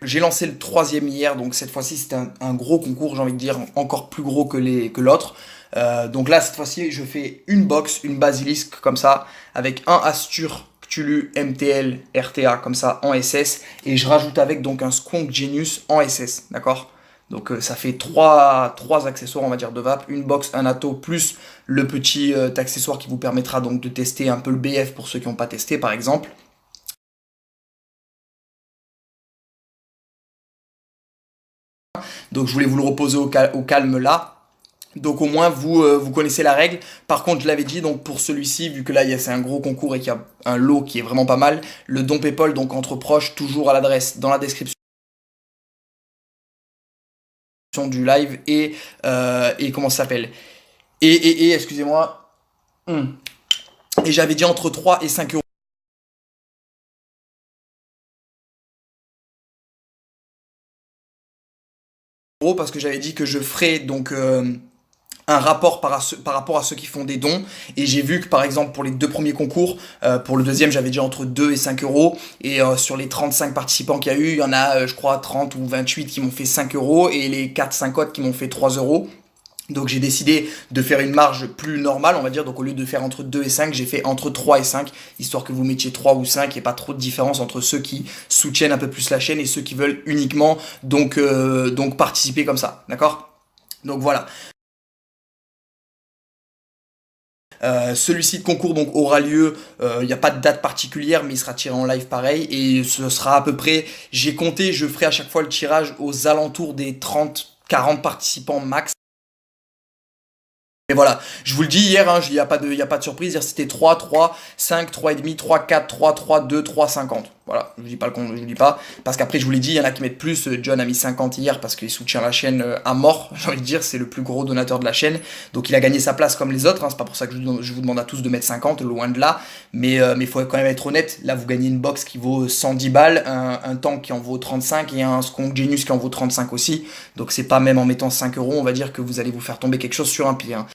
J'ai lancé le troisième hier, donc cette fois-ci c'était un gros concours, j'ai envie de dire, encore plus gros que l'autre. Donc là, cette fois-ci, je fais une box, une basilisque comme ça, avec un Astur, Cthulhu, MTL, RTA comme ça en SS, et je rajoute avec donc un Skunk Genius en SS, d'accord? Donc ça fait trois accessoires, on va dire, de vape, une box, un atto, plus le petit accessoire qui vous permettra donc de tester un peu le BF pour ceux qui n'ont pas testé par exemple. Donc je voulais vous le reposer au calme là. Donc au moins vous connaissez la règle. Par contre, je l'avais dit, donc pour celui-ci, vu que là c'est un gros concours et qu'il y a un lot qui est vraiment pas mal, le don PayPal, donc entre proches, toujours à l'adresse dans la description du live et comment ça s'appelle. Excusez-moi. Hum. Et j'avais dit entre 3 et 5 euros parce que j'avais dit que je ferais donc un rapport par rapport à ceux qui font des dons. Et j'ai vu que par exemple pour les deux premiers concours, pour le deuxième j'avais dit entre 2 et 5 euros. Et sur les 35 participants qu'il y a eu, il y en a je crois 30 ou 28 qui m'ont fait 5 euros et les 4-5 autres qui m'ont fait 3 euros. Donc j'ai décidé de faire une marge plus normale, on va dire. Donc au lieu de faire entre 2 et 5, j'ai fait entre 3 et 5, histoire que vous mettiez 3 ou 5 et pas trop de différence entre ceux qui soutiennent un peu plus la chaîne et ceux qui veulent uniquement donc participer comme ça. D'accord? Donc voilà. Celui-ci de concours donc aura lieu, il n'y a pas de date particulière, mais il sera tiré en live pareil. Et ce sera à peu près, j'ai compté, je ferai à chaque fois le tirage aux alentours des 30-40 participants max. Et voilà, je vous le dis hier, hein, il n'y a pas y a pas de surprise, hier c'était 3, 3, 5, 3,5, 3, 4, 3, 3, 2, 3, 50. Voilà, je vous dis pas je vous dis pas, parce qu'après je vous l'ai dit, il y en a qui mettent plus, John a mis 50 hier parce qu'il soutient la chaîne à mort, j'ai envie de dire, c'est le plus gros donateur de la chaîne, donc il a gagné sa place comme les autres, hein, c'est pas pour ça que je vous demande à tous de mettre 50, loin de là, mais il faut quand même être honnête, là vous gagnez une box qui vaut 110 balles, un tank qui en vaut 35 et un Skunk Genius qui en vaut 35 aussi, donc c'est pas même en mettant 5 euros, on va dire que vous allez vous faire tomber quelque chose sur un pied, hein.